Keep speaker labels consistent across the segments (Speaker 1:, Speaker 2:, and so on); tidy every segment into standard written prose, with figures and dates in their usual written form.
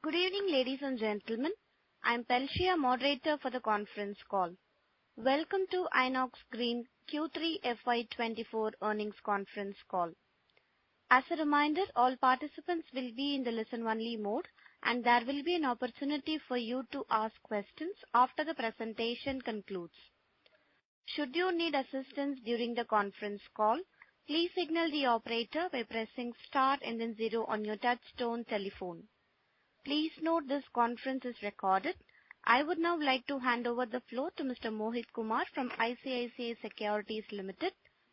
Speaker 1: Good evening, ladies and gentlemen. I am Pelshia, moderator for the conference call. Welcome to Inox Green Q3 FY24 earnings conference call. As a reminder, all participants will be in the listen-only mode, and there will be an opportunity for you to ask questions after the presentation concludes. Should you need assistance during the conference call, please signal the operator by pressing star and then 0 on your touch-tone telephone. Please note this conference is recorded. I would now like to hand over the floor to Mr. Mohit Kumar from ICICI Securities Limited.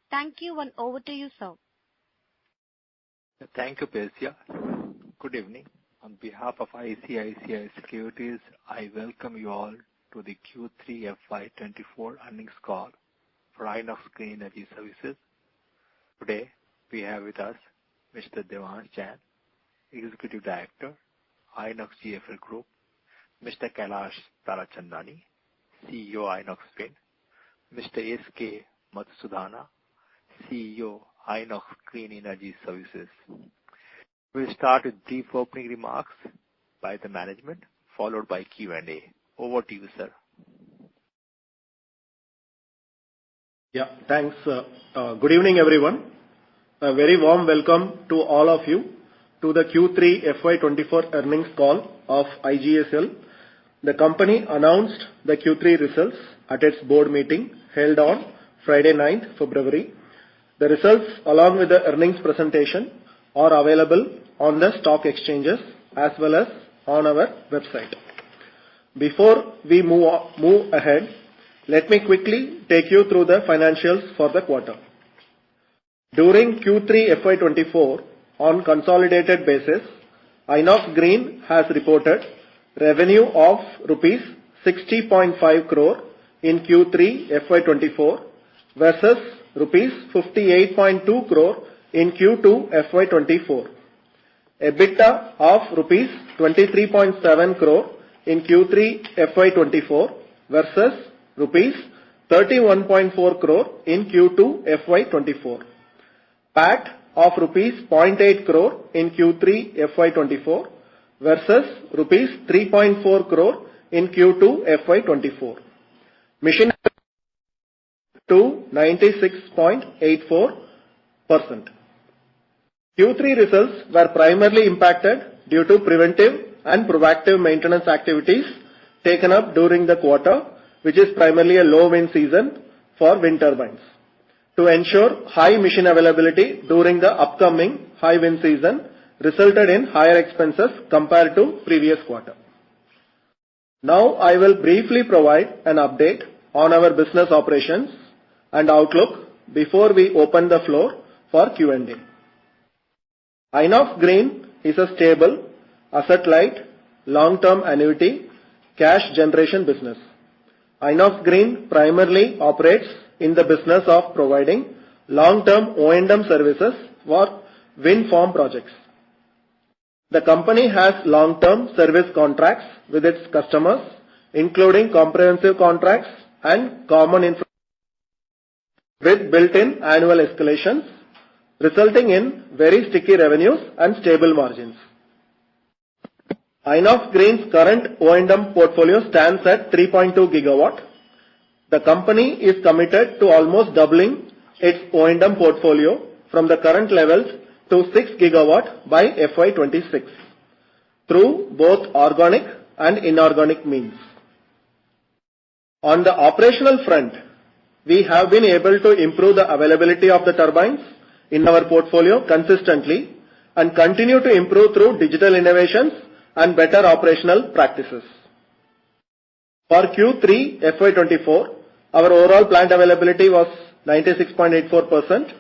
Speaker 1: Thank you, and over to you, sir.
Speaker 2: Thank you, Pelshia. Good evening. On behalf of ICICI Securities, I welcome you all to the Q3 FY24 earnings call for Inox Green Energy Services. Today, we have with us Mr. Devansh Jain, Executive Director, Inox GFL Group, Mr. Kailash Tarachandani, CEO Inox Wind, Mr. S.K. Madhusudhana, CEO Inox Green Energy Services. We'll start with brief opening remarks by the management, followed by Q&A. Over to you, sir.
Speaker 3: Yeah, thanks. Good evening, everyone. A very warm welcome to all of you to the Q3 FY24 earnings call of IGSL. The company announced the Q3 results at its board meeting held on Friday 9th February. The results along with the earnings presentation are available on the stock exchanges as well as on our website. Before we move ahead, let me quickly take you through the financials for the quarter. During Q3 FY24, on consolidated basis, Inox Green has reported revenue of rupees 60.5 crore in Q3 FY24 versus rupees 58.2 crore in Q2 FY24. EBITDA of rupees 23.7 crore in Q3 FY24 versus rupees 31.4 crore in Q2 FY24. PAT of rupees 0.8 crore in Q3 FY24 versus rupees 3.4 crore in Q2 FY24. Mission to 96.84%. Q3 results were primarily impacted due to preventive and proactive maintenance activities taken up during the quarter, which is primarily a low wind season for wind turbines, to ensure high machine availability during the upcoming high wind season resulted in higher expenses compared to previous quarter. Now I will briefly provide an update on our business operations and outlook before we open the floor for Q&A. Inox Green is a stable, asset-light, long-term annuity cash generation business. Inox Green primarily operates in the business of providing long-term O&M services for wind farm projects. The company has long-term service contracts with its customers, including comprehensive contracts and common infrastructure with built-in annual escalations, resulting in very sticky revenues and stable margins. Inox Green's current O&M portfolio stands at 3.2 gigawatt. The company is committed to almost doubling its O&M portfolio from the current levels to 6 gigawatt by FY26 through both organic and inorganic means. On the operational front, we have been able to improve the availability of the turbines in our portfolio consistently and continue to improve through digital innovations and better operational practices. For Q3 FY24, our overall plant availability was 96.84%.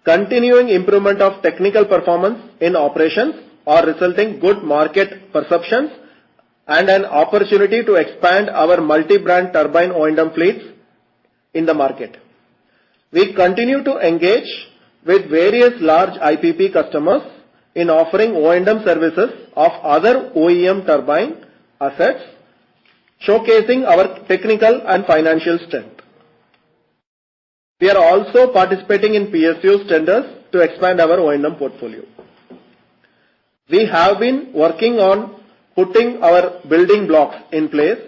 Speaker 3: Continuing improvement of technical performance in operations are resulting good market perceptions and an opportunity to expand our multi-brand turbine O&M fleets in the market. We continue to engage with various large IPP customers in offering O&M services of other OEM turbine assets, showcasing our technical and financial strength. We are also participating in PSU's tenders to expand our O&M portfolio. We have been working on putting our building blocks in place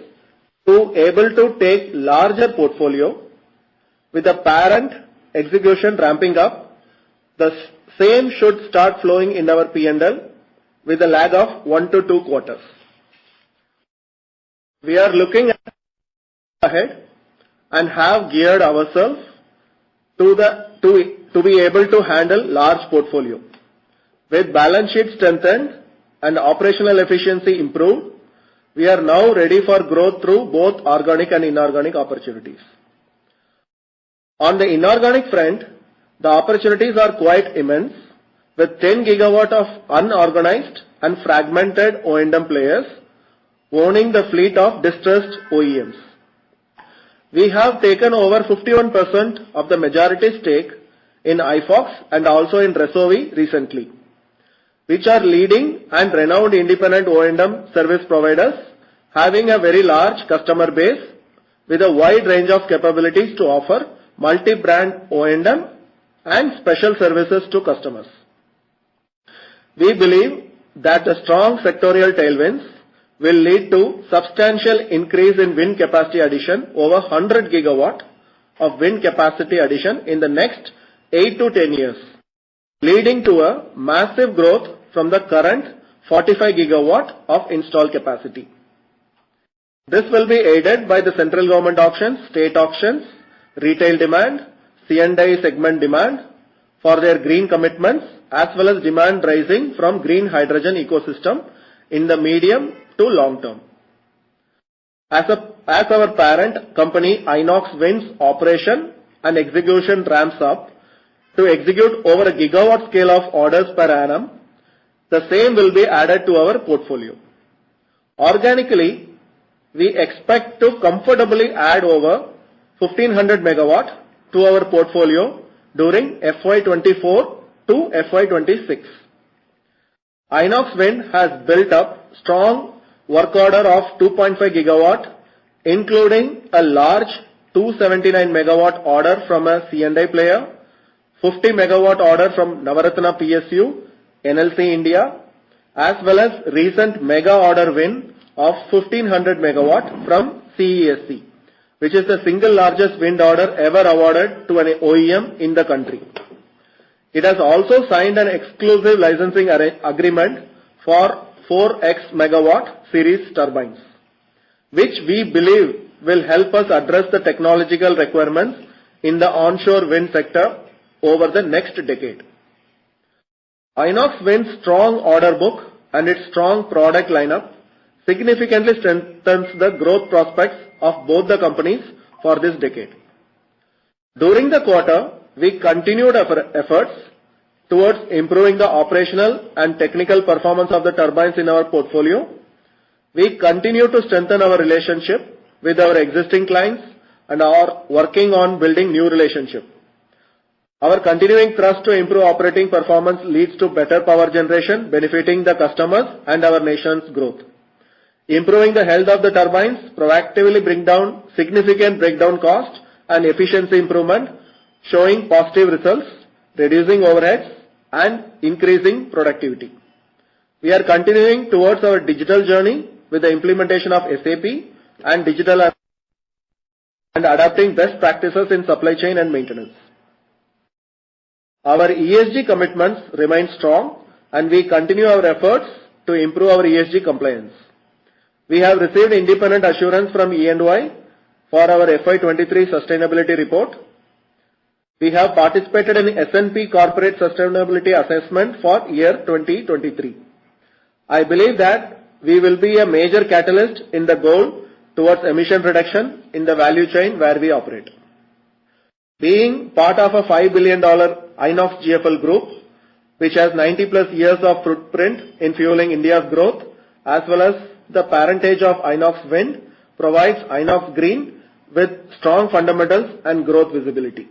Speaker 3: to able to take larger portfolio with the parent execution ramping up. The same should start flowing in our P&L with a lag of 1 to 2 quarters. We are looking ahead and have geared ourselves to be able to handle large portfolio. With balance sheet strengthened and operational efficiency improved, we are now ready for growth through both organic and inorganic opportunities. On the inorganic front, the opportunities are quite immense, with 10 gigawatt of unorganized and fragmented O&M players owning the fleet of distressed OEMs. We have taken over 51% of the majority stake in iFox and also in Resovi recently, which are leading and renowned independent O&M service providers having a very large customer base with a wide range of capabilities to offer multi-brand O&M and special services to customers. We believe that the strong sectorial tailwinds will lead to substantial increase in wind capacity addition, over 100 gigawatt of wind capacity addition in the next 8 to 10 years, leading to a massive growth from the current 45 gigawatt of installed capacity. This will be aided by the central government auctions, state auctions, retail demand, C&I segment demand for their green commitments, as well as demand rising from green hydrogen ecosystem in the medium to long term. As our parent company Inox Wind's operation and execution ramps up to execute over a gigawatt scale of orders per annum, the same will be added to our portfolio. Organically, we expect to comfortably add over 1500 megawatt to our portfolio during FY24 to FY26. Inox Wind has built up strong work order of 2.5 gigawatt, including a large 279 megawatt order from a C&I player, 50 megawatt order from Navaratna PSU, NLC India, as well as recent mega order win of 1500 megawatt from CESC, which is the single largest wind order ever awarded to an OEM in the country. It has also signed an exclusive licensing agreement for 4x megawatt series turbines, which we believe will help us address the technological requirements in the onshore wind sector over the next decade. Inox Wind's strong order book and its strong product lineup significantly strengthens the growth prospects of both the companies for this decade. During the quarter, we continued our efforts towards improving the operational and technical performance of the turbines in our portfolio. We continue to strengthen our relationship with our existing clients and are working on building new relationships. Our continuing thrust to improve operating performance leads to better power generation, benefiting the customers and our nation's growth. Improving the health of the turbines proactively bring down significant breakdown cost and efficiency improvement, showing positive results, reducing overheads and increasing productivity. We are continuing towards our digital journey with the implementation of SAP and digital and adapting best practices in supply chain and maintenance. Our ESG commitments remain strong and we continue our efforts to improve our ESG compliance. We have received independent assurance from E&Y for our FY23 sustainability report. We have participated in S&P Corporate Sustainability Assessment for year 2023. I believe that we will be a major catalyst in the goal towards emission reduction in the value chain where we operate. Being part of a $5 billion Inox GFL group, which has 90 plus years of footprint in fueling India's growth, as well as the parentage of Inox Wind, provides Inox Green with strong fundamentals and growth visibility.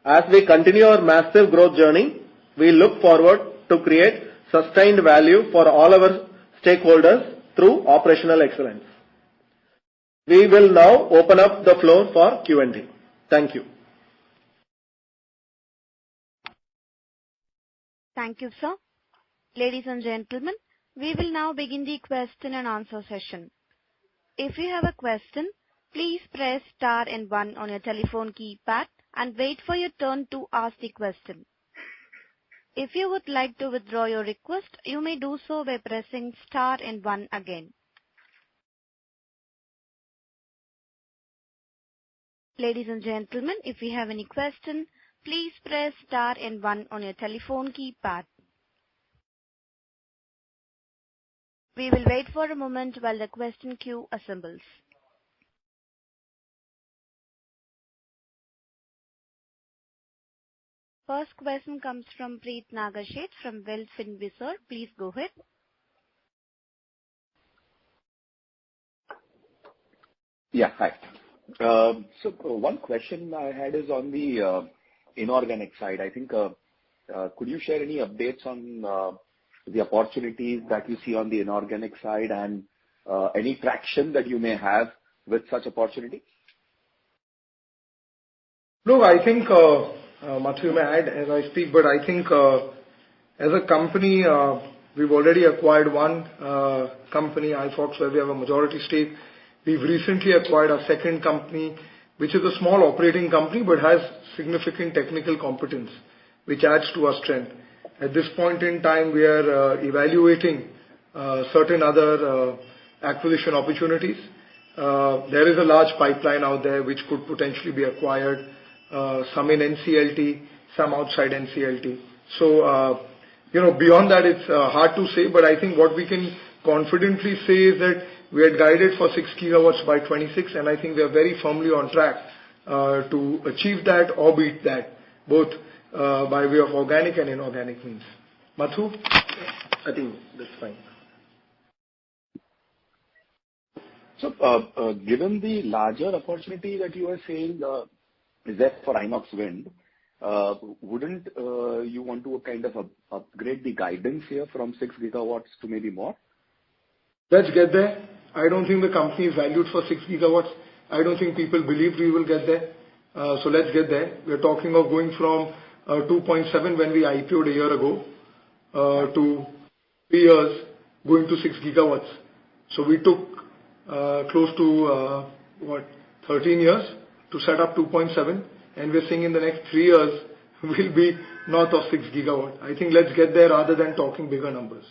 Speaker 3: As we continue our massive growth journey, we look forward to create sustained value for all our stakeholders through operational excellence. We will now open up the floor for Q&A. Thank you.
Speaker 1: Thank you, sir. Ladies and gentlemen, We will now begin the question and answer session. If you have a question, please press star and 1 on your telephone keypad and wait for your turn to ask the question. If you would like to withdraw your request, you may do so by pressing star and 1 again. Ladies and gentlemen, if you have any question, please press star and 1 on your telephone keypad. We will wait for a moment while the question queue assembles. First question comes from Preet Nagashet from Wealth Finvisor. Please go ahead.
Speaker 4: Yeah, hi. So one question I had is on the inorganic side. I think could you share any updates on the opportunities that you see on the inorganic side and any traction that you may have with such opportunity?
Speaker 5: Look, I think Matthew may add as I speak, but I think as a company we've already acquired one company, iFox, where we have a majority stake. We've recently acquired a second company, which is a small operating company, but has significant technical competence, which adds to our strength. At this point in time, we are evaluating certain other acquisition opportunities. There is a large pipeline out there which could potentially be acquired, some in NCLT, some outside NCLT. So, beyond that, it's hard to say, but I think what we can confidently say is that we had guided for 6 gigawatts by 26, and I think we are very firmly on track to achieve that or beat that, both by way of organic and inorganic means. Mathu? I think that's fine.
Speaker 4: So, given the larger opportunity that you are saying is there for Inox Wind, wouldn't you want to kind of upgrade the guidance here from 6 gigawatts to maybe more?
Speaker 5: Let's get there. I don't think the company is valued for 6 gigawatts. I don't think people believe we will get there. So let's get there. We're talking of going from 2.7 when we IPO'd a year ago to 3 years going to 6 gigawatts. So we took close to 13 years to set up 2.7, and we're saying in the next 3 years we'll be north of 6 gigawatt. I think let's get there rather than talking bigger numbers.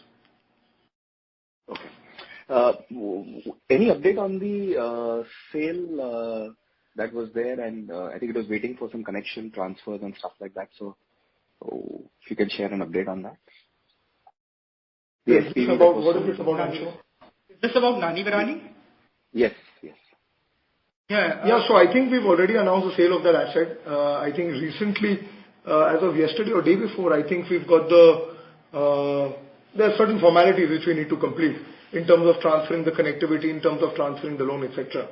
Speaker 4: Okay. Any update on the sale that was there, and I think it was waiting for some connection transfers and stuff like that. So, if you can share an update on that.
Speaker 5: Yes. What is this about, Anshu?
Speaker 6: Is this about Nani Virani?
Speaker 4: Yes, yes.
Speaker 5: Yeah. So I think we've already announced the sale of that asset. I think recently, as of yesterday or day before, I think we've got there are certain formalities which we need to complete in terms of transferring the connectivity, in terms of transferring the loan, etc.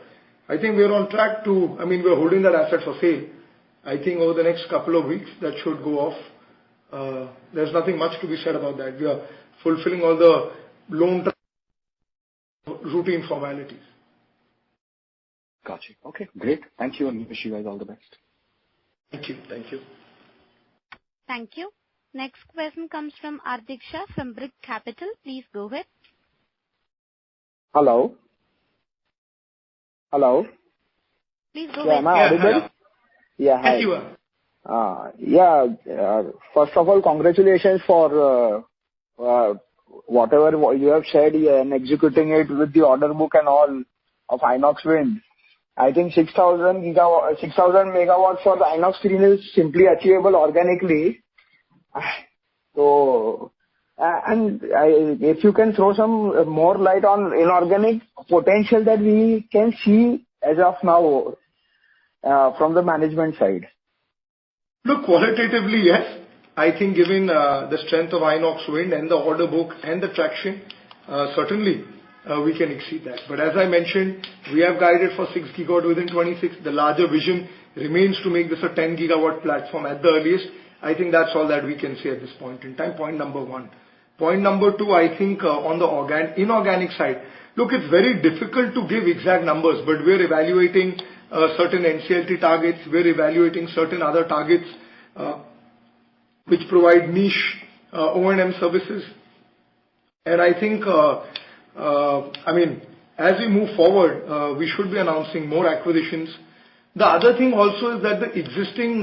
Speaker 5: I think we're on track to, we're holding that asset for sale. I think over the next couple of weeks that should go off. There's nothing much to be said about that. We are fulfilling all the loan routine formalities.
Speaker 4: Gotcha. Okay, great. Thank you, and wish you guys all the best.
Speaker 5: Thank you. Thank you.
Speaker 1: Thank you. Next question comes from Ardik Shah from Brick Capital. Please go ahead.
Speaker 7: Hello. Hello.
Speaker 1: Please go ahead.
Speaker 7: Am I audible? Yeah, hi.
Speaker 5: Yes, you are.
Speaker 7: First of all, congratulations for whatever you have said and executing it with the order book and all of Inox Wind. I think 6,000 megawatts for the Inox Green is simply achievable organically. So, if you can throw some more light on inorganic potential that we can see as of now from the management side.
Speaker 5: Look, qualitatively, yes. I think given the strength of Inox Wind and the order book and the traction, certainly we can exceed that. But as I mentioned, we have guided for 6 gigawatt within 26. The larger vision remains to make this a 10 gigawatt platform at the earliest. I think that's all that we can say at this point in time. Point number one. Point number two, I think on the inorganic side, look, it's very difficult to give exact numbers, but we're evaluating certain NCLT targets. We're evaluating certain other targets which provide niche O&M services. And I think, as we move forward, we should be announcing more acquisitions. The other thing also is that the existing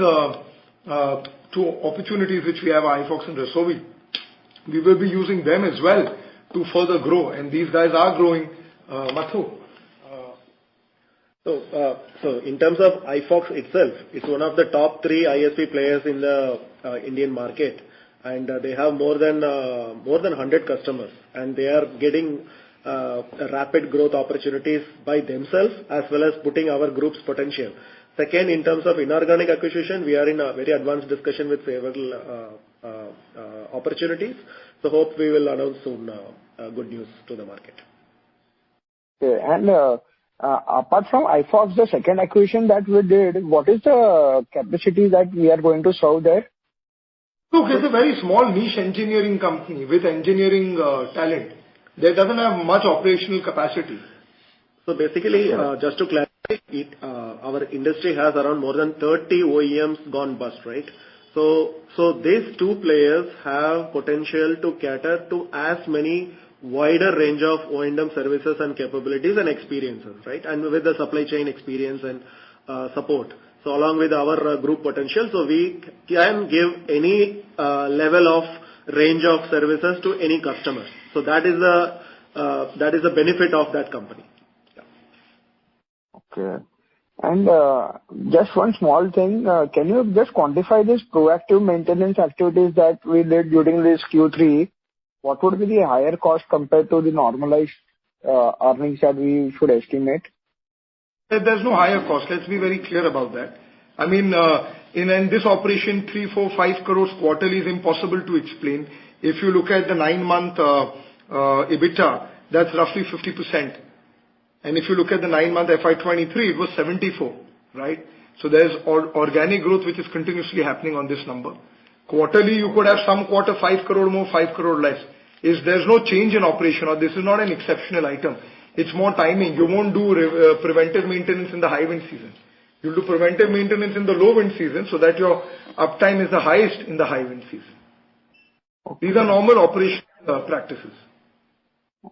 Speaker 5: two opportunities which we have, iFox and Resovi, we will be using them as well to further grow, and these guys are growing. Mathu?
Speaker 3: So in terms of iFox itself, it's one of the top 3 ISP players in the Indian market, and they have more than 100 customers, and they are getting rapid growth opportunities by themselves as well as putting our group's potential. Second, in terms of inorganic acquisition, we are in a very advanced discussion with several opportunities. So hope we will announce soon good news to the market.
Speaker 7: Okay, and apart from iFox, the second acquisition that we did, what is the capacity that we are going to serve there?
Speaker 5: Look, it's a very small niche engineering company with engineering talent. There doesn't have much operational capacity.
Speaker 3: So basically, just to clarify, our industry has around more than 30 OEMs gone bust, right? So these 2 players have potential to cater to as many wider range of O&M services and capabilities and experiences, right? And with the supply chain experience and support. So along with our group potential, so we can give any level of range of services to any customer. So that is the benefit of that company. Yeah.
Speaker 7: Okay. And just one small thing, can you just quantify this proactive maintenance activities that we did during this Q3? What would be the higher cost compared to the normalized earnings that we should estimate?
Speaker 5: There's no higher cost. Let's be very clear about that. I mean, in this operation, 3, 4, 5 crores quarterly is impossible to explain. If you look at the 9-month EBITDA, that's roughly 50%. And if you look at the 9-month FY23, it was 74, right? So there's organic growth which is continuously happening on this number. Quarterly, you could have some quarter 5 crore more, 5 crore less. There's no change in operation, or this is not an exceptional item. It's more timing. You won't do preventive maintenance in the high wind season. You'll do preventive maintenance in the low wind season so that your uptime is the highest in the high wind season. Okay. These are normal operation practices.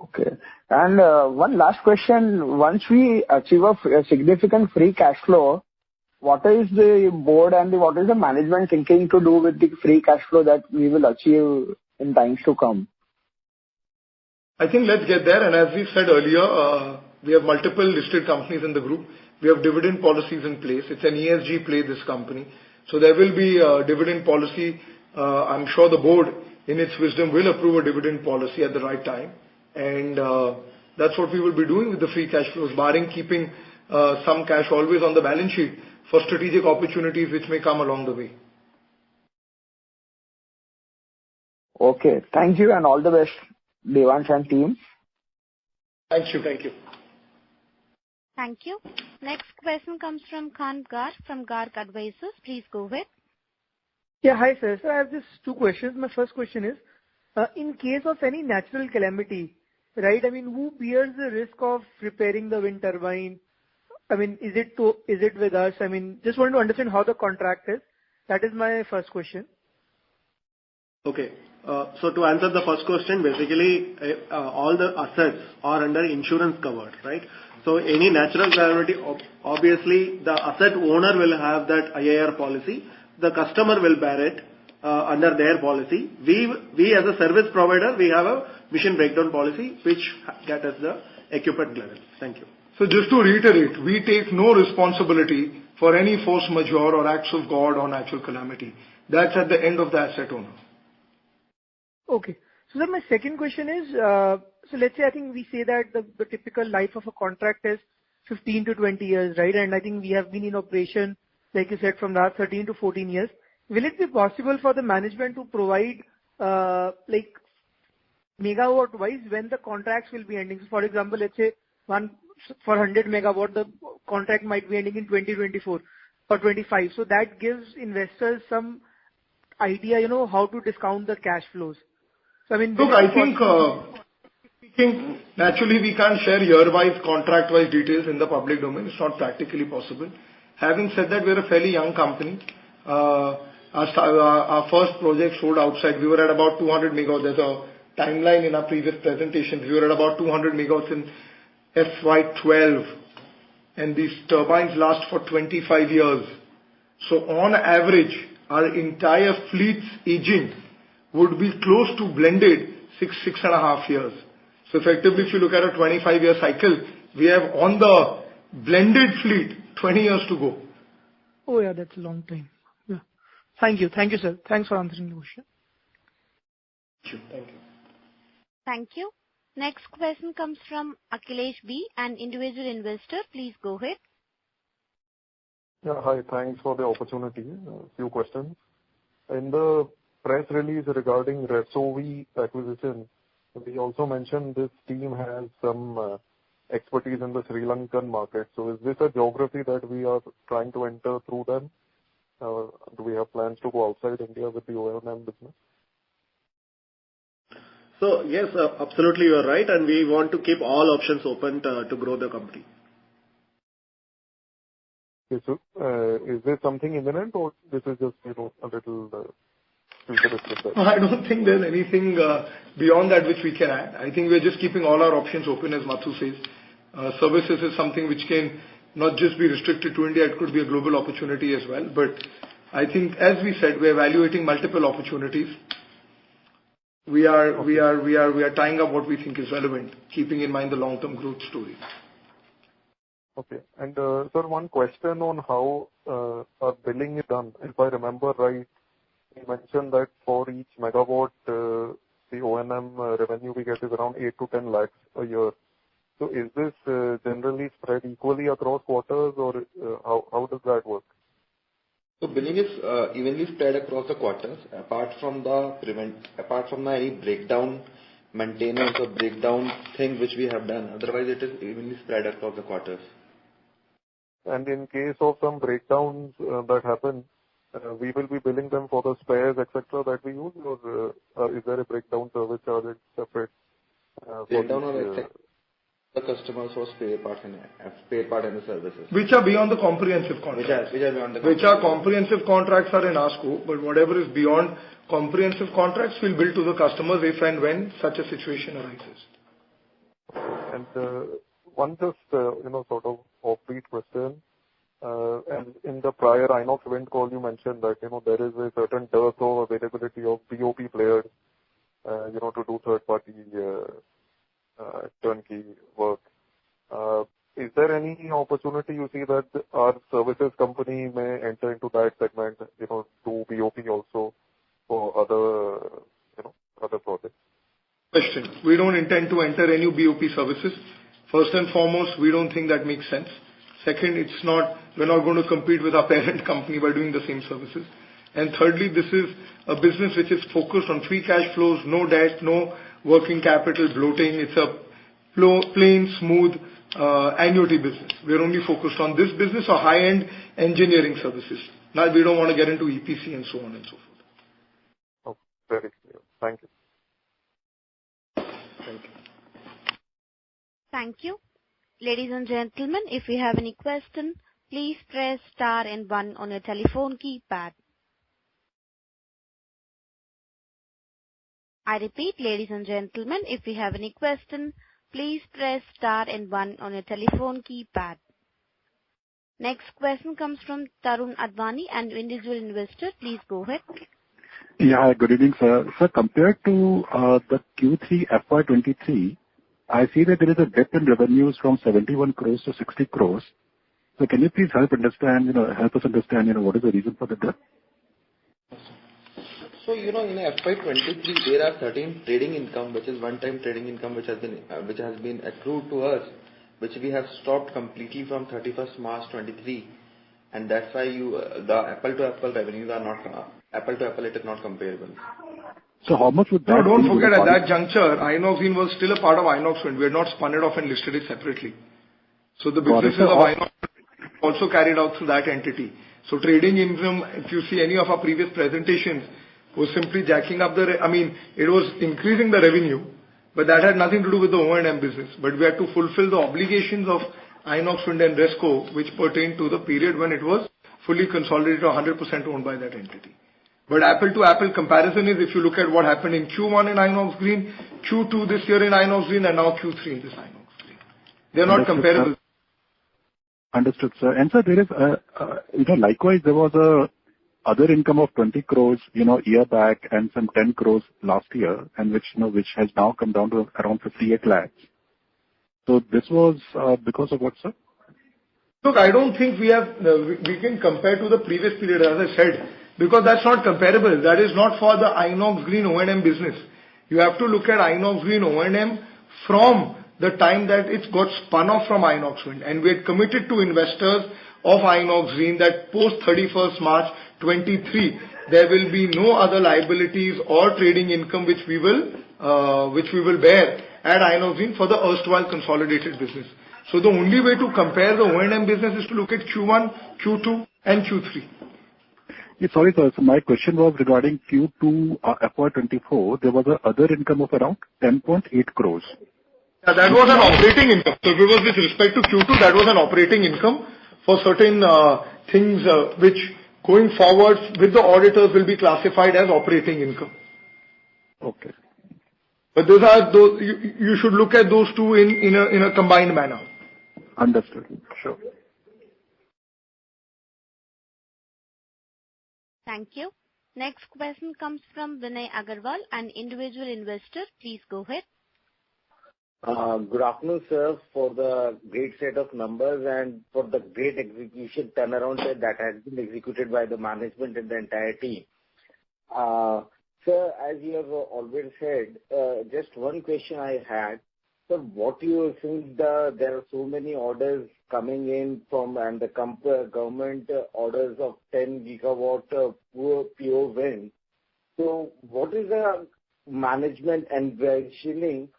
Speaker 7: Okay. And one last question. Once we achieve a significant free cash flow, what is the board and what is the management thinking to do with the free cash flow that we will achieve in times to come?
Speaker 5: I think let's get there. And as we said earlier, we have multiple listed companies in the group. We have dividend policies in place. It's an ESG play, this company. So there will be a dividend policy. I'm sure the board, in its wisdom, will approve a dividend policy at the right time. And that's what we will be doing with the free cash flows, barring keeping some cash always on the balance sheet for strategic opportunities which may come along the way.
Speaker 7: Okay. Thank you and all the best, Devansh and team.
Speaker 5: Thank you. Thank you.
Speaker 1: Thank you. Next question comes from Khan Garg from Garg Advisors. Please go ahead.
Speaker 8: Yeah, hi sir. So I have just 2 questions. My first question is, in case of any natural calamity, right? I mean, who bears the risk of repairing the wind turbine? I mean, is it with us? I mean, just want to understand how the contract is. That is my first question.
Speaker 3: Okay. So to answer the first question, basically, all the assets are under insurance covered, right? So any natural calamity, obviously, the asset owner will have that IIR policy. The customer will bear it under their policy. We as a service provider, we have a mission breakdown policy which caters the equipment level. Thank you.
Speaker 5: So just to reiterate, we take no responsibility for any force majeure or acts of God or natural calamity. That's at the end of the asset owner.
Speaker 8: Okay. So then my second question is, so let's say I think we say that the typical life of a contract is 15 to 20 years, right? And I think we have been in operation, like you said, from last 13 to 14 years. Will it be possible for the management to provide, like, megawatt wise when the contracts will be ending? So for example, let's say for 100 megawatt, the contract might be ending in 2024 or 25. So that gives investors some idea, how to discount the cash flows. So I mean,
Speaker 5: look, I think naturally we can't share year-wise, contract-wise details in the public domain. It's not practically possible. Having said that, we're a fairly young company. Our first project sold outside. We were at about 200 megawatts. There's a timeline in our previous presentations. We were at about 200 megawatts in FY12, and these turbines last for 25 years. So on average, our entire fleet's aging would be close to blended 6.5 years. So effectively, if you look at a 25-year cycle, we have on the blended fleet 20 years to go.
Speaker 8: Oh yeah, that's a long time. Yeah. Thank you, sir. Thanks for answering the question.
Speaker 5: Thank you.
Speaker 1: Thank you. Next question comes from Akhilesh B, an individual investor. Please go ahead.
Speaker 9: Yeah, hi. Thanks for the opportunity. A few questions. In the press release regarding Resovi acquisition, we also mentioned this team has some expertise in the Sri Lankan market. So is this a geography that we are trying to enter through them? Do we have plans to go outside India with the O&M business?
Speaker 3: So yes, absolutely you are right, and we want to keep all options open to grow the company.
Speaker 9: Okay, so is there something imminent, or this is just a little futuristic?
Speaker 5: I don't think there's anything beyond that which we can add. I think we're just keeping all our options open, as Mathu says. Services is something which can not just be restricted to India; it could be a global opportunity as well. But I think, as we said, we're evaluating multiple opportunities. We are tying up what we think is relevant, keeping in mind the long-term growth story.
Speaker 9: Okay. And sir, one question on how our billing is done. If I remember right, you mentioned that for each megawatt, the O&M revenue we get is around 8 to 10 lakhs a year. So is this generally spread equally across quarters, or how does that work?
Speaker 10: So billing is evenly spread across the quarters, apart from any breakdown, maintenance or breakdown thing which we have done. Otherwise, it is evenly spread across the quarters.
Speaker 9: And in case of some breakdowns that happen, we will be billing them for the spares, etc. that we use, or is there a breakdown service charge separate?
Speaker 10: Breakdown or the customers for spare part and the services.
Speaker 5: Which are beyond the comprehensive contracts.
Speaker 10: Which are beyond the
Speaker 5: Which are comprehensive contracts are in our scope, but whatever is beyond comprehensive contracts will bill to the customers if and when such a situation arises.
Speaker 9: And one just sort of offbeat question. And in the prior Inox event call, you mentioned that there is a certain dearth of availability of BOP players, to do third-party turnkey work. Is there any opportunity you see that our services company may enter into that segment, do BOP also for other projects?
Speaker 5: Question. We don't intend to enter any BOP services. First and foremost, we don't think that makes sense. Second, we're not going to compete with our parent company by doing the same services. And thirdly, this is a business which is focused on free cash flows, no debt, no working capital bloating. It's a plain, smooth annuity business. We're only focused on this business or high-end engineering services. Now, we don't want to get into EPC and so on and so forth.
Speaker 9: Okay, very clear. Thank you.
Speaker 5: Thank you.
Speaker 1: Thank you. Ladies and gentlemen, if you have any question, please press star and 1 on your telephone keypad. I repeat, ladies and gentlemen, if you have any question, please press star and 1 on your telephone keypad. Next question comes from Tarun Advani, an individual investor. Please go ahead.
Speaker 11: Yeah, good evening, sir. Sir, compared to the Q3 FY23, I see that there is a dip in revenues from 71 crores to 60 crores. So can you please help us understand, what is the reason for the dip?
Speaker 10: So, in FY23, there are certain trading income, which is one-time trading income, which has been accrued to us, which we have stopped completely from 31st March 23, and that's why the apple-to-apple revenues are not apple-to-apple. It is not comparable.
Speaker 11: So how much would that?
Speaker 5: No, don't forget at that juncture, Inox Wind was still a part of Inox Wind. We had not spun it off and listed it separately. So the businesses of Inox also carried out through that entity. So trading income, if you see any of our previous presentations, was simply jacking up it was increasing the revenue, but that had nothing to do with the O&M business. But we had to fulfill the obligations of Inox Wind and Resco, which pertained to the period when it was fully consolidated or 100% owned by that entity. But apple-to-apple comparison is if you look at what happened in Q1 in Inox Green, Q2 this year in Inox Green, and now Q3 in this Inox Green. They're not comparable.
Speaker 11: Understood, sir. And sir, there is likewise, there was a other income of 20 crores, year back, and some 10 crores last year, and which has now come down to around 58 lakhs. So this was because of what, sir?
Speaker 5: Look, I don't think we can compare to the previous period, as I said, because that's not comparable. That is not for the Inox Green O&M business. You have to look at Inox Green O&M from the time that it got spun off from Inox Wind, and we had committed to investors of Inox Green that post 31st March 23, there will be no other liabilities or trading income which we will bear at Inox Green for the erstwhile consolidated business. So the only way to compare the O&M business is to look at Q1, Q2, and Q3.
Speaker 11: Yeah, sorry, sir. So my question was regarding Q2 FY24. There was a other income of around 10.8 crores.
Speaker 5: Yeah, that was an operating income. So if it was with respect to Q2, that was an operating income for certain things which going forward with the auditors will be classified as operating income.
Speaker 11: Okay.
Speaker 5: But those are those you should look at those two in a combined manner.
Speaker 11: Understood. Sure.
Speaker 1: Thank you. Next question comes from Vinay Agarwal, an individual investor. Please go ahead.
Speaker 12: Good afternoon, sir, for the great set of numbers and for the great execution turnaround that has been executed by the management and the entire team. Sir, as you have already said, just one question I had. So what do you think there are so many orders coming in from and the government orders of 10 gigawatt pure wind. So what is the management envisioning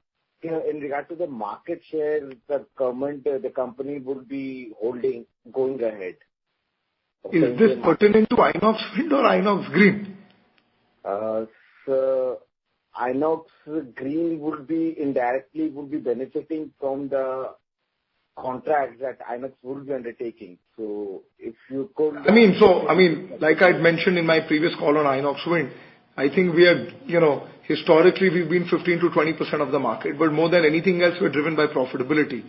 Speaker 12: in regard to the market share the company would be holding going ahead?
Speaker 5: Is this pertaining to Inox Wind or Inox Green?
Speaker 12: So Inox Green would be indirectly benefiting from the contracts that Inox would be undertaking. So if you could...
Speaker 5: like I'd mentioned in my previous call on Inox Wind, I think we are, historically we've been 15 to 20% of the market, but more than anything else, we're driven by profitability.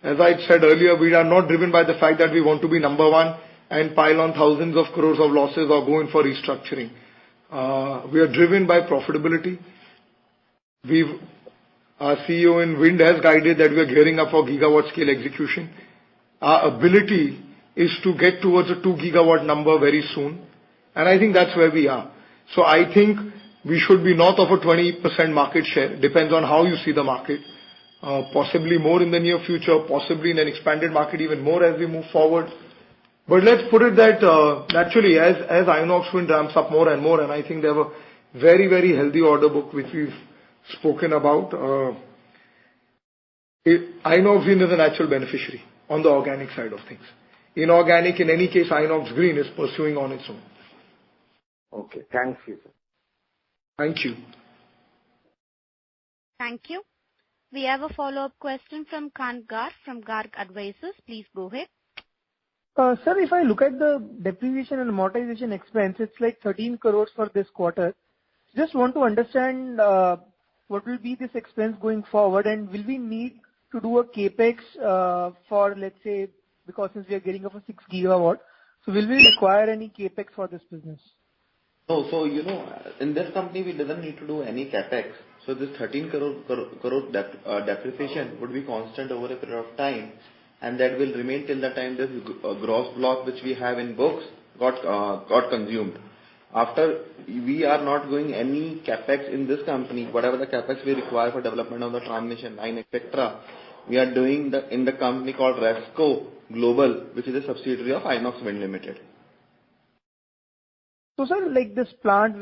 Speaker 5: As I said earlier, we are not driven by the fact that we want to be number one and pile on thousands of crores of losses or go in for restructuring. We are driven by profitability. Our CEO in Wind has guided that we are gearing up for gigawatt scale execution. Our ability is to get towards a 2 gigawatt number very soon, and I think that's where we are. So I think we should be north of a 20% market share. Depends on how you see the market. Possibly more in the near future, possibly in an expanded market, even more as we move forward. But let's put it that naturally, as Inox Wind ramps up more and more, and I think they have a very, very healthy order book which we've spoken about. Inox Green is a natural beneficiary on the organic side of things. Inorganic, in any case, Inox Green is pursuing on its own.
Speaker 12: Okay, thank you, sir.
Speaker 5: Thank you.
Speaker 1: Thank you. We have a follow-up question from Khan Garg from Garg Advisors. Please go ahead.
Speaker 8: Sir, if I look at the depreciation and amortization expense, it's like 13 crores for this quarter. Just want to understand what will be this expense going forward, and will we need to do a capex for, let's say, because since we are getting up a 6 gigawatt, so will we require any capex for this business?
Speaker 10: No, so in this company we doesn't need to do any capex. So this 13 crore depreciation would be constant over a period of time, and that will remain till the time this gross block which we have in books got consumed. After we are not doing any capex in this company, whatever the capex we require for development of the transmission line, etc., we are doing in the company called Resco Global, which is a subsidiary of Inox Wind Limited.
Speaker 8: So sir, like this plant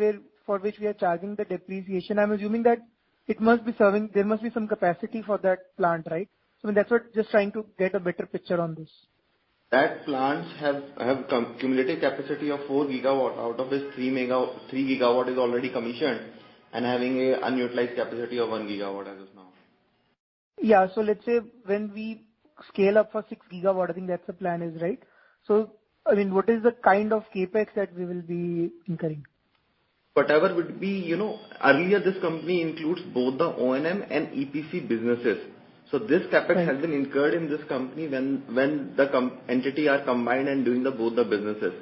Speaker 8: for which we are charging the depreciation, I'm assuming that it must be serving, there must be some capacity for that plant, right? So that's what, just trying to get a better picture on this.
Speaker 10: That plants have cumulative capacity of 4 gigawatt, out of which 3 gigawatt is already commissioned and having a unutilized capacity of 1 gigawatt as of now.
Speaker 8: Yeah, so let's say when we scale up for 6 gigawatt, I think that's the plan is, right? So, what is the kind of capex that we will be incurring?
Speaker 10: Whatever would be, earlier this company includes both the O&M and EPC businesses. So this capex has been incurred in this company when the entity are combined and doing both the businesses.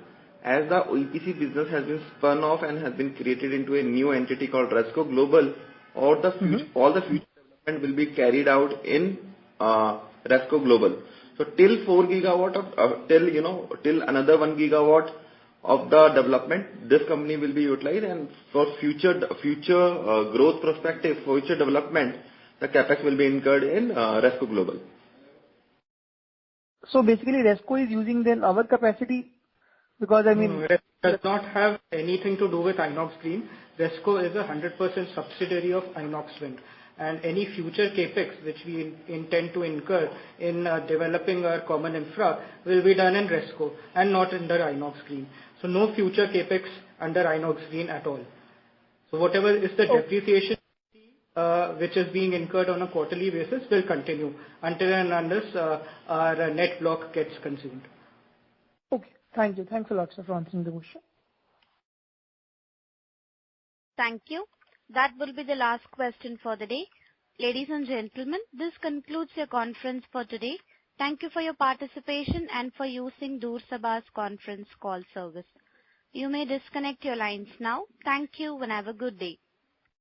Speaker 10: As the EPC business has been spun off and has been created into a new entity called Resco Global, all the future development will be carried out in Resco Global. So till 4 gigawatt till another 1 gigawatt of the development, this company will be utilized, and for future growth perspective, future development, the capex will be incurred in Resco Global.
Speaker 8: So basically, Resco is using then our capacity, because
Speaker 6: No, it does not have anything to do with Inox Green. Resco is a 100% subsidiary of Inox Wind, and any future capex which we intend to incur in developing our common infra will be done in Resco and not under Inox Green. So no future capex under Inox Green at all. So whatever is the depreciation which is being incurred on a quarterly basis will continue until and unless our net block gets consumed.
Speaker 8: Okay, thank you. Thanks a lot, sir, for answering the question.
Speaker 1: Thank you. That will be the last question for the day. Ladies and gentlemen, this concludes your conference for today. Thank you for your participation and for using Doorsabha's conference call service. You may disconnect your lines now. Thank you and have a good day.